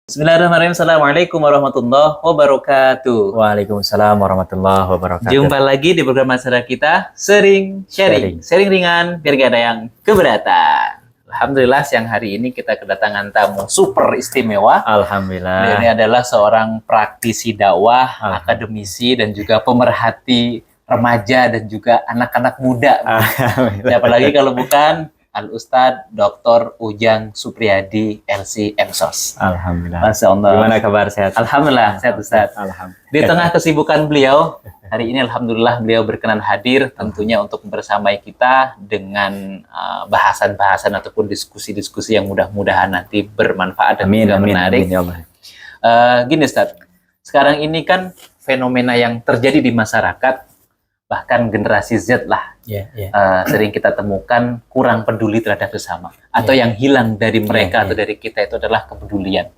Bismillahirrahmanirrahim. Assalamualaikum warahmatullahi wabarakatuh. Waalaikumsalam warahmatullahi wabarakatuh. Jumpa lagi di program acara kita Sering Sharing. Sharing ringan biar gak ada yang keberatan. Alhamdulillah siang hari ini kita kedatangan tamu super istimewa. Alhamdulillah. Ini adalah seorang praktisi dakwah, akademisi dan juga pemerhati remaja dan juga anak-anak muda. Apalagi kalau bukan Al-Ustadz Dr. Ujang Supriyadi LC Emsos. Alhamdulillah. Masya Allah. Gimana kabar, sehat? Alhamdulillah sehat Ustadz. Alhamdulillah. Di tengah kesibukan beliau, hari ini alhamdulillah beliau berkenan hadir tentunya untuk bersamai kita dengan bahasan-bahasan ataupun diskusi-diskusi yang mudah-mudahan nanti bermanfaat dan juga menarik. Amin, ya Allah. Gini Ustadz, sekarang ini kan fenomena yang terjadi di masyarakat, bahkan generasi Z lah, sering kita temukan kurang peduli terhadap sesama, atau yang hilang dari mereka atau dari kita itu adalah kepedulian.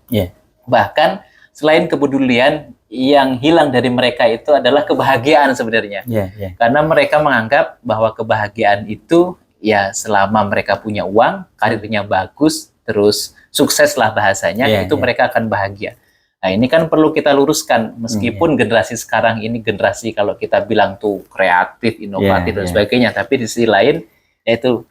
Bahkan selain kepedulian, yang hilang dari mereka itu adalah kebahagiaan sebenarnya. Karena mereka menganggap bahwa kebahagiaan itu ya selama mereka punya uang, karirnya bagus, terus sukseslah bahasanya, itu mereka akan bahagia. Nah ini kan perlu kita luruskan, meskipun generasi sekarang ini generasi kalau kita bilang tuh kreatif, inovatif dan sebagainya, tapi di sisi lain yaitu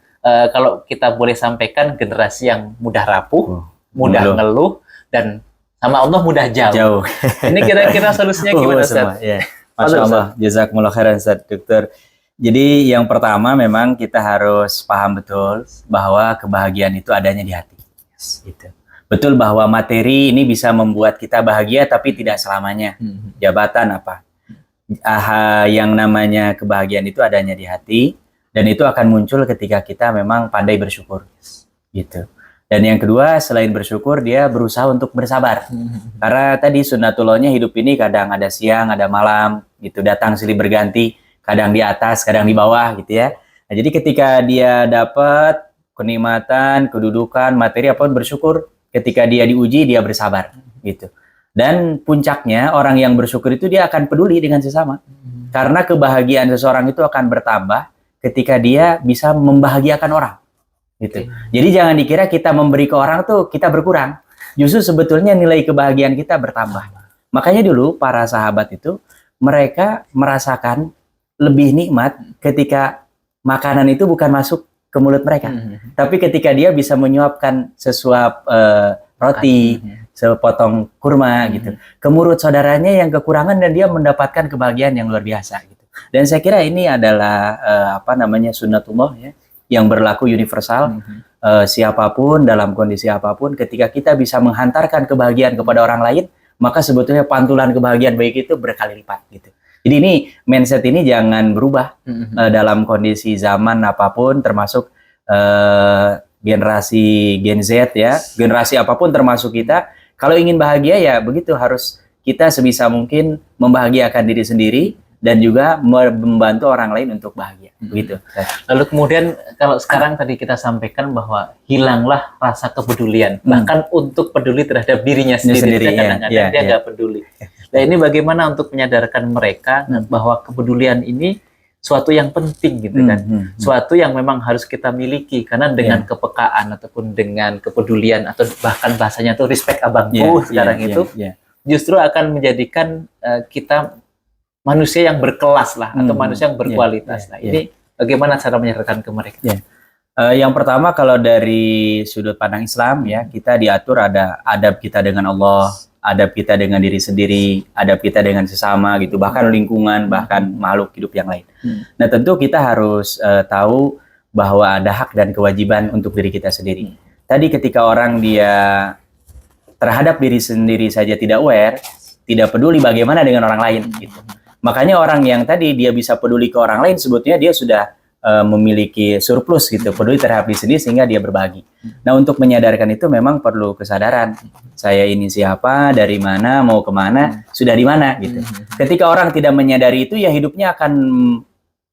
kalau kita boleh sampaikan generasi yang mudah rapuh, mudah ngeluh, dan sama Allah mudah jauh. Ini kira-kira solusinya gimana Ustaz? Masya Allah, jazakumullah khairan Ustaz, Dokter. Jadi yang pertama memang kita harus paham betul bahwa kebahagiaan itu adanya di hati. Gitu. Betul bahwa materi ini bisa membuat kita bahagia, tapi tidak selamanya. Jabatan apa? Yang namanya kebahagiaan itu adanya di hati, dan itu akan muncul ketika kita memang pandai bersyukur. Gitu. Dan yang kedua, selain bersyukur, dia berusaha untuk bersabar. Karena tadi sunnatullahnya hidup ini kadang ada siang, ada malam, gitu, datang silih berganti, kadang di atas, kadang di bawah, gitu ya. Nah, jadi ketika dia dapat kenikmatan, kedudukan, materi apapun, bersyukur. Ketika dia diuji, dia bersabar, gitu. Dan puncaknya, orang yang bersyukur itu dia akan peduli dengan sesama. Karena kebahagiaan seseorang itu akan bertambah ketika dia bisa membahagiakan orang, gitu. Jadi jangan dikira kita memberi ke orang tuh kita berkurang. Justru sebetulnya nilai kebahagiaan kita bertambah. Makanya dulu para sahabat itu, mereka merasakan lebih nikmat ketika makanan itu bukan masuk ke mulut mereka. Tapi ketika dia bisa menyuapkan sesuap roti, sepotong kurma gitu, ke mulut saudaranya yang kekurangan, dan dia mendapatkan kebahagiaan yang luar biasa gitu. Dan saya kira ini adalah sunnatullah ya, yang berlaku universal. Siapapun dalam kondisi apapun, ketika kita bisa menghantarkan kebahagiaan kepada orang lain, maka sebetulnya pantulan kebahagiaan baik itu berkali lipat gitu. Jadi ini mindset ini jangan berubah dalam kondisi zaman apapun, termasuk generasi Gen Z ya, generasi apapun termasuk kita. Kalau ingin bahagia ya begitu, harus kita sebisa mungkin membahagiakan diri sendiri dan juga membantu orang lain untuk bahagia. Begitu. Lalu kemudian kalau sekarang tadi kita sampaikan bahwa hilanglah rasa kepedulian, bahkan untuk peduli terhadap dirinya sendiri. Kadang-kadang dia nggak peduli. Nah ini bagaimana untuk menyadarkan mereka bahwa kepedulian ini suatu yang penting gitu kan, suatu yang memang harus kita miliki, karena dengan kepekaan ataupun dengan kepedulian atau bahkan bahasanya tuh respect abangku sekarang itu justru akan menjadikan kita manusia yang berkelas lah, atau manusia yang berkualitas. Nah ini bagaimana cara menyadarkan ke mereka? Yang pertama, kalau dari sudut pandang Islam ya, kita diatur ada adab kita dengan Allah, adab kita dengan diri sendiri, adab kita dengan sesama gitu, bahkan lingkungan, bahkan makhluk hidup yang lain. Nah tentu kita harus tahu bahwa ada hak dan kewajiban untuk diri kita sendiri. Tadi ketika orang dia terhadap diri sendiri saja tidak aware, tidak peduli, bagaimana dengan orang lain gitu. Makanya orang yang tadi dia bisa peduli ke orang lain, sebetulnya dia sudah memiliki surplus gitu, peduli terhadap diri sendiri sehingga dia berbagi. Nah untuk menyadarkan itu memang perlu kesadaran. Saya ini siapa, dari mana, mau kemana, sudah di mana gitu. Ketika orang tidak menyadari itu, ya hidupnya akan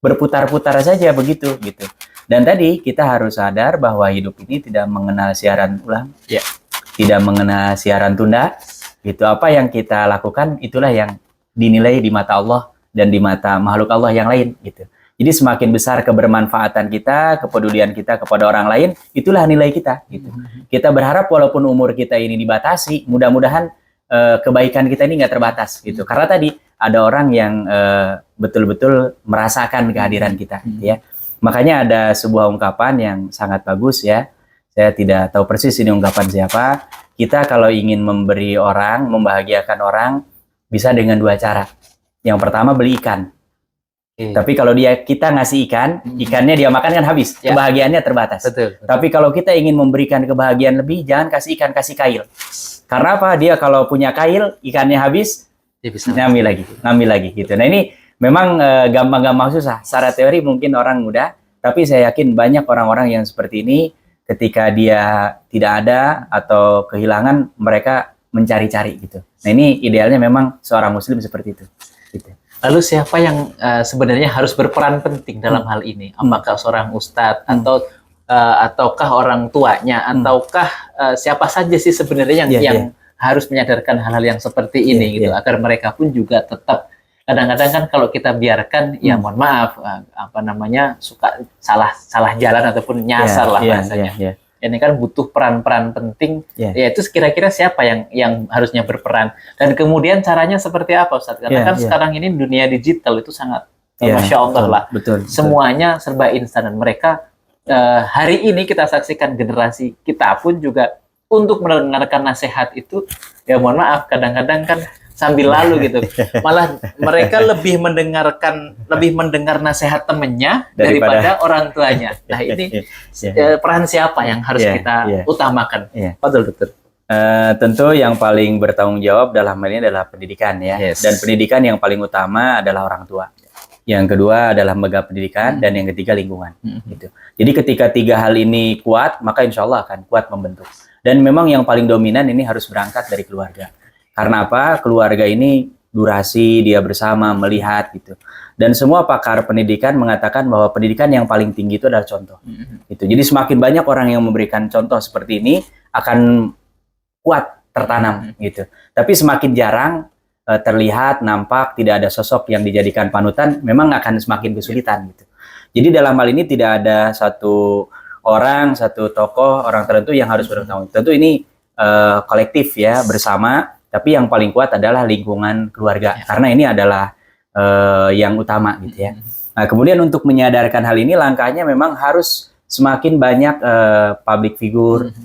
berputar-putar saja begitu gitu. Dan tadi kita harus sadar bahwa hidup ini tidak mengenal siaran ulang, tidak mengenal siaran tunda. Gitu. Apa yang kita lakukan itulah yang dinilai di mata Allah dan di mata makhluk Allah yang lain gitu. Jadi semakin besar kebermanfaatan kita, kepedulian kita kepada orang lain, itulah nilai kita. Gitu. Kita berharap walaupun umur kita ini dibatasi, mudah-mudahan kebaikan kita ini nggak terbatas. Gitu. Karena tadi ada orang yang betul-betul merasakan kehadiran kita. Gitu ya. Makanya ada sebuah ungkapan yang sangat bagus ya. Saya tidak tahu persis ini ungkapan siapa. Kita kalau ingin memberi orang, membahagiakan orang, bisa dengan dua cara. Yang pertama beli ikan. Tapi kalau kita ngasih ikan, ikannya dia makan kan habis. Ya. Kebahagiaannya terbatas. Betul. Tapi kalau kita ingin memberikan kebahagiaan lebih, jangan kasih ikan, kasih kail. Karena apa? Dia kalau punya kail, ikannya habis, dia bisa ngambil lagi gitu. Nah ini memang gampang-gampang susah. Secara teori mungkin orang mudah, tapi saya yakin banyak orang-orang yang seperti ini. Ketika dia tidak ada atau kehilangan, mereka mencari-cari gitu. Nah ini idealnya memang seorang muslim seperti itu. Gitu. Lalu siapa yang sebenarnya harus berperan penting dalam hal ini? Apakah seorang ustadz ataukah orang tuanya ataukah siapa saja sih sebenarnya yang harus menyadarkan hal-hal yang seperti ini gitu agar mereka pun juga tetap. Kadang-kadang kan kalau kita biarkan, ya mohon maaf, suka salah jalan ataupun nyasar lah bahasanya. Ini kan butuh peran-peran penting, yaitu kira-kira siapa yang harusnya berperan. Dan kemudian caranya seperti apa, Ustaz? Karena kan sekarang ini dunia digital itu sangat, Masya Allah lah. Betul. Semuanya serba instan, dan mereka hari ini kita saksikan generasi kita pun juga untuk mendengarkan nasihat itu, ya mohon maaf, kadang-kadang kan sambil lalu gitu. Malah mereka lebih mendengar nasihat temennya daripada orang tuanya. Nah ini peran siapa yang harus kita utamakan? Betul, betul. Tentu yang paling bertanggung jawab dalam hal ini adalah pendidikan ya. Dan pendidikan yang paling utama adalah orang tua. Yang kedua adalah lembaga pendidikan dan yang ketiga lingkungan. Gitu. Jadi ketika tiga hal ini kuat, maka insya Allah akan kuat membentuk. Dan memang yang paling dominan ini harus berangkat dari keluarga. Karena apa? Keluarga ini durasi, dia bersama, melihat gitu. Dan semua pakar pendidikan mengatakan bahwa pendidikan yang paling tinggi itu adalah contoh. Gitu. Jadi semakin banyak orang yang memberikan contoh seperti ini akan kuat tertanam gitu. Tapi semakin jarang terlihat, nampak, tidak ada sosok yang dijadikan panutan, memang akan semakin kesulitan gitu. Jadi dalam hal ini tidak ada satu orang, satu tokoh, orang tertentu yang harus bertanggung jawab. Tentu ini kolektif ya, bersama. Tapi yang paling kuat adalah lingkungan keluarga, karena ini adalah yang utama gitu ya. Nah, kemudian untuk menyadarkan hal ini, langkahnya memang harus semakin banyak public figure,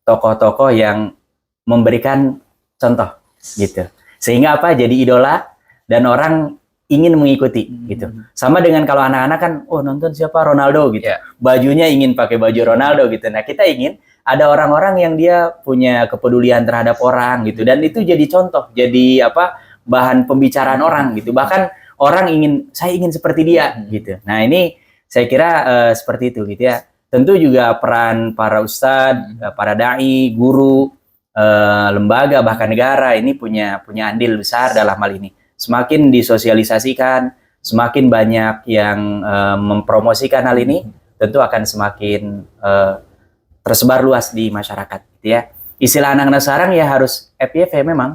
tokoh-tokoh yang memberikan contoh gitu. Sehingga apa? Jadi idola dan orang ingin mengikuti gitu. Sama dengan kalau anak-anak kan, oh nonton siapa Ronaldo gitu. Bajunya ingin pakai baju Ronaldo gitu. Nah, kita ingin ada orang-orang yang dia punya kepedulian terhadap orang gitu, dan itu jadi contoh, jadi bahan pembicaraan orang gitu. Bahkan orang saya ingin seperti dia gitu. Nah ini saya kira seperti itu gitu ya. Tentu juga peran para ustadz, para dai, guru, lembaga bahkan negara ini punya andil besar dalam hal ini. Semakin disosialisasikan, semakin banyak yang mempromosikan hal ini, tentu akan semakin tersebar luas di masyarakat gitu ya. Istilah anak-anak sekarang ya harus FYP memang.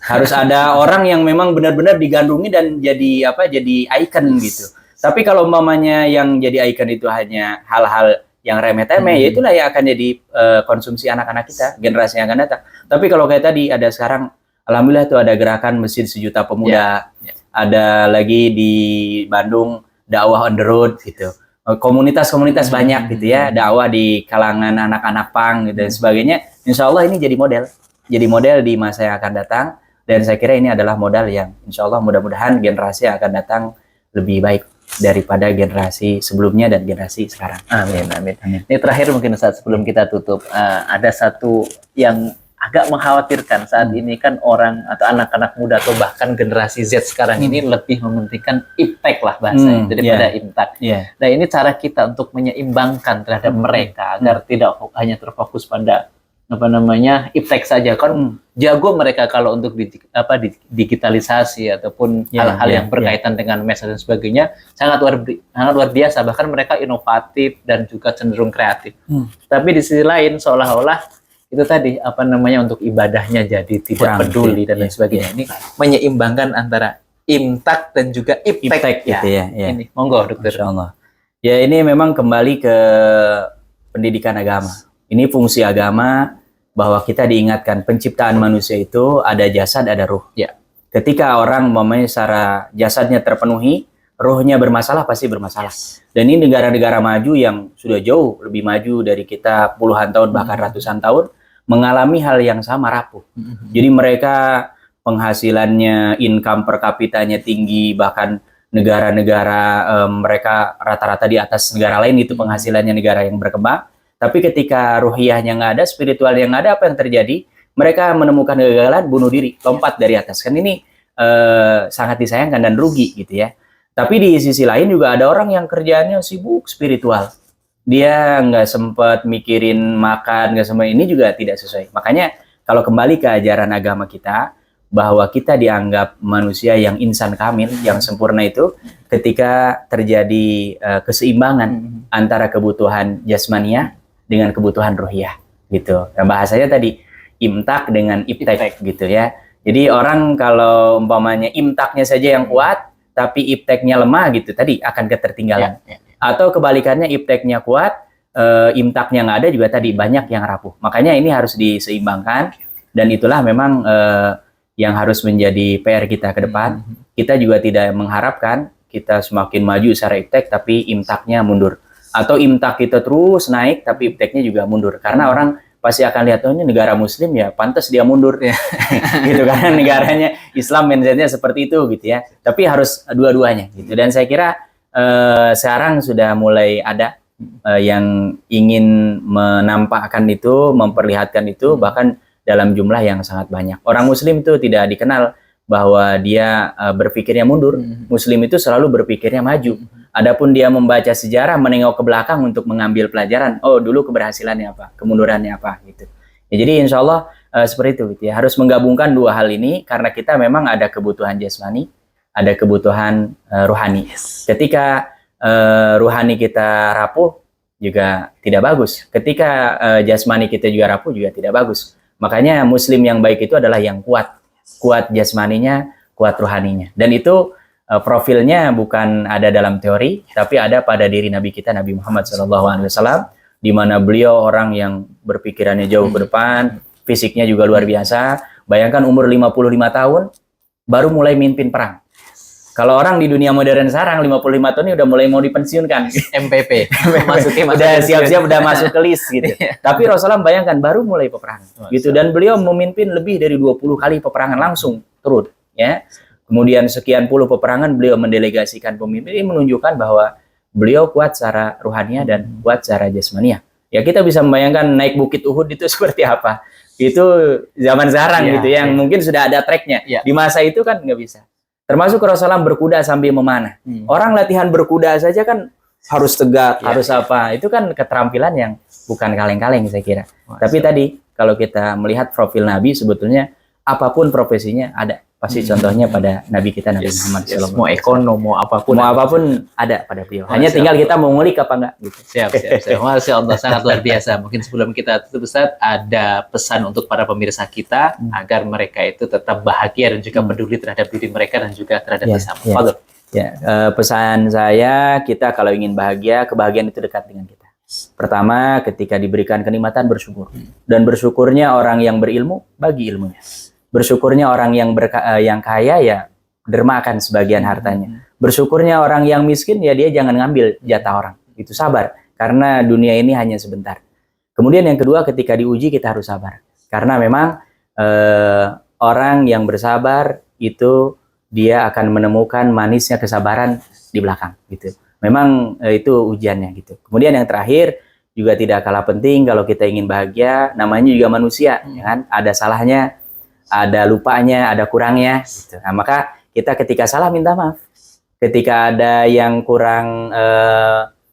Harus ada orang yang memang benar-benar digandrungi dan jadi icon gitu. Tapi kalau umpamanya yang jadi icon itu hanya hal-hal yang remeh-temeh, ya itulah yang akan jadi konsumsi anak-anak kita, generasi yang akan datang. Tapi kalau kayak tadi ada sekarang, alhamdulillah tuh ada gerakan Mesin Sejuta Pemuda. Ada lagi di Bandung dakwah on the road gitu. Komunitas-komunitas banyak gitu ya, dakwah di kalangan anak-anak pang gitu dan sebagainya. Insya Allah ini jadi model di masa yang akan datang, dan saya kira ini adalah modal yang insya Allah mudah-mudahan generasi yang akan datang lebih baik daripada generasi sebelumnya dan generasi sekarang. Amin. Ini terakhir mungkin Ustaz sebelum kita tutup, ada satu yang agak mengkhawatirkan saat ini kan orang atau anak-anak muda atau bahkan generasi Z sekarang ini lebih mementingkan impact lah bahasanya daripada impact. Nah ini cara kita untuk menyeimbangkan terhadap mereka agar tidak hanya terfokus pada impact saja kan. Jago mereka kalau untuk digitalisasi ataupun hal-hal yang berkaitan dengan medsos dan sebagainya sangat luar biasa, bahkan mereka inovatif dan juga cenderung kreatif. Tapi di sisi lain seolah-olah itu tadi untuk ibadahnya jadi tidak peduli dan lain sebagainya. Ini menyeimbangkan antara imtak dan juga iptek, Iptek gitu ya. Ini, monggo dokter. Masya Allah. Ya ini memang kembali ke pendidikan agama. Ini fungsi agama bahwa kita diingatkan penciptaan manusia itu ada jasad, ada ruh. Ya. Ketika orang umpamanya secara jasadnya terpenuhi, ruhnya bermasalah pasti bermasalah. Dan ini negara-negara maju yang sudah jauh lebih maju dari kita puluhan tahun bahkan ratusan tahun mengalami hal yang sama, rapuh. Jadi mereka penghasilannya, income per kapitanya tinggi, bahkan negara-negara mereka rata-rata di atas negara lain itu penghasilannya negara yang berkembang. Tapi ketika ruhiyahnya nggak ada, spiritualnya nggak ada, apa yang terjadi? Mereka menemukan kegagalan, bunuh diri, lompat dari atas. Kan ini sangat disayangkan dan rugi gitu ya. Tapi di sisi lain juga ada orang yang kerjaannya sibuk spiritual. Dia nggak sempat mikirin makan, nggak sempat, ini juga tidak sesuai. Makanya kalau kembali ke ajaran agama kita, bahwa kita dianggap manusia yang insan kamil, yang sempurna itu ketika terjadi keseimbangan antara kebutuhan jasmania dengan kebutuhan ruhiyah gitu. Nah, bahasanya tadi imtak dengan iptek gitu ya. Jadi orang kalau umpamanya imtaknya saja yang kuat, tapi ipteknya lemah gitu, tadi akan ketertinggalan. Atau kebalikannya ipteknya kuat, imtaknya nggak ada juga tadi banyak yang rapuh. Makanya ini harus diseimbangkan dan itulah memang yang harus menjadi PR kita ke depan. Kita juga tidak mengharapkan kita semakin maju secara iptek tapi imtaknya mundur. Atau imtak kita terus naik tapi ipteknya juga mundur. Karena orang pasti akan lihat, oh ini negara muslim ya, pantas dia mundur. Gitu, karena negaranya Islam mindsetnya seperti itu gitu ya. Tapi harus dua-duanya gitu. Dan saya kira sekarang sudah mulai ada yang ingin menampakkan itu, memperlihatkan itu, bahkan dalam jumlah yang sangat banyak. Orang Muslim itu tidak dikenal bahwa dia berpikirnya mundur. Muslim itu selalu berpikirnya maju. Adapun dia membaca sejarah, menengok ke belakang untuk mengambil pelajaran. Oh, dulu keberhasilannya apa, kemundurannya apa, gitu. Ya, jadi insya Allah seperti itu, gitu ya. Harus menggabungkan dua hal ini karena kita memang ada kebutuhan jasmani, ada kebutuhan ruhani. Ketika ruhani kita rapuh juga tidak bagus. Ketika jasmani kita juga rapuh juga tidak bagus. Makanya Muslim yang baik itu adalah yang kuat jasmaninya, kuat ruhaninya. Dan itu profilnya bukan ada dalam teori, tapi ada pada diri Nabi kita, Nabi Muhammad SAW, di mana beliau orang yang berpikirannya jauh ke depan, fisiknya juga luar biasa. Bayangkan umur 55 tahun, baru mulai mimpin perang. Kalau orang di dunia modern sekarang 55 tahun ini udah mulai mau dipensiunkan. MPP. Udah siap-siap udah masuk ke list gitu. Tapi Rasulullah bayangkan baru mulai peperangan gitu, dan beliau memimpin lebih dari 20 kali peperangan langsung turut ya. Kemudian sekian puluh peperangan beliau mendelegasikan pemimpin. Ini menunjukkan bahwa beliau kuat secara ruhania dan kuat secara jasmania. Ya kita bisa membayangkan naik bukit Uhud itu seperti apa. Itu zaman sekarang gitu yang mungkin sudah ada treknya. Di masa itu kan nggak bisa. Termasuk Rasulullah berkuda sambil memanah. Orang latihan berkuda saja kan harus tegak, harus apa. Itu kan keterampilan yang bukan kaleng-kaleng saya kira. Tapi tadi kalau kita melihat profil Nabi sebetulnya apapun profesinya ada. Pasti contohnya pada Nabi kita Nabi Muhammad SAW. Mau ekonom, mau apapun ada pada beliau. Hanya tinggal kita mau ngulik apa enggak gitu. Siap. Masya Allah, sangat luar biasa. Mungkin sebelum kita tutup Ustaz, ada pesan untuk para pemirsa kita agar mereka itu tetap bahagia dan juga peduli terhadap diri mereka dan juga terhadap sesama. Pesan saya, kita kalau ingin bahagia, kebahagiaan itu dekat dengan kita. Pertama, ketika diberikan kenikmatan bersyukur. Dan bersyukurnya orang yang berilmu bagi ilmunya. Bersyukurnya orang yang kaya ya dermakan sebagian hartanya. Bersyukurnya orang yang miskin ya dia jangan ngambil jatah orang. Itu sabar karena dunia ini hanya sebentar. Kemudian yang kedua, ketika diuji kita harus sabar. Karena memang orang yang bersabar itu dia akan menemukan manisnya kesabaran di belakang gitu. Memang itu ujiannya gitu. Kemudian yang terakhir juga tidak kalah penting, kalau kita ingin bahagia, namanya juga manusia, ya kan? Ada salahnya, ada lupanya, ada kurangnya. Gitu. Nah, maka kita ketika salah minta maaf. Ketika ada yang kurang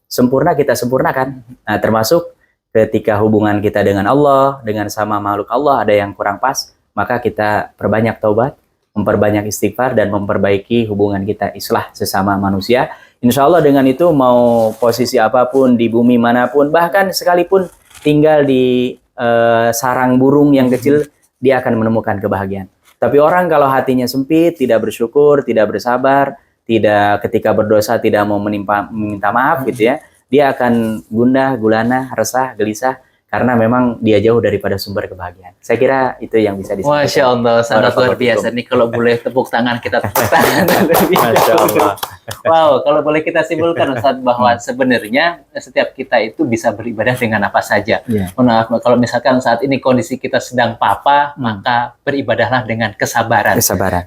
sempurna, kita sempurnakan. Nah, termasuk ketika hubungan kita dengan Allah, dengan sama makhluk Allah, ada yang kurang pas, maka kita perbanyak taubat, memperbanyak istighfar, dan memperbaiki hubungan kita, islah sesama manusia. Insya Allah dengan itu mau posisi apapun, di bumi manapun, bahkan sekalipun tinggal di sarang burung yang kecil, dia akan menemukan kebahagiaan. Tapi orang kalau hatinya sempit, tidak bersyukur, tidak bersabar, tidak ketika berdosa tidak mau meminta maaf gitu ya, dia akan gundah, gulana, resah, gelisah karena memang dia jauh daripada sumber kebahagiaan. Saya kira itu yang bisa disampaikan. Masya Allah, sangat luar biasa nih. Kalau boleh tepuk tangan, kita tepuk tangan. Masya Allah. Wow, kalau boleh kita simpulkan Ustaz bahwa sebenarnya setiap kita itu bisa beribadah dengan apa saja. Nah, kalau misalkan saat ini kondisi kita sedang papa, maka beribadahlah dengan kesabaran.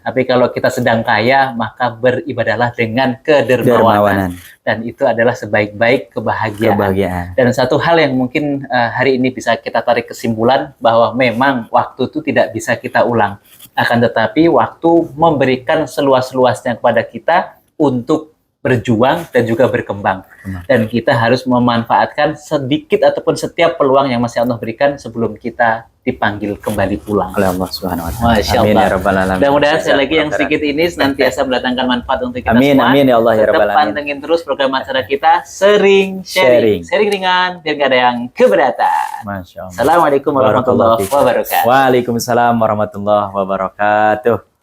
Tapi kalau kita sedang kaya, maka beribadahlah dengan kedermawanan. Dan itu adalah sebaik-baik kebahagiaan. Dan satu hal yang mungkin hari ini bisa kita tarik kesimpulan bahwa memang waktu itu tidak bisa kita ulang. Akan tetapi waktu memberikan seluas-luasnya kepada kita untuk berjuang dan juga berkembang. Dan kita harus memanfaatkan sedikit ataupun setiap peluang yang masih Allah berikan sebelum kita dipanggil kembali pulang. Oleh Allah Subhanahu wa taala. Masya Allah. Amin ya rabbal alamin. Mudah-mudahan sekali lagi yang sedikit ini senantiasa mendatangkan manfaat untuk kita amin, semua. Amin ya Allah ya rabbal Tetap alamin. pantengin terus program acara kita sering sharing ringan biar gak ada yang keberatan. Masya Allah. Assalamualaikum warahmatullahi wabarakatuh. Waalaikumsalam warahmatullahi wabarakatuh.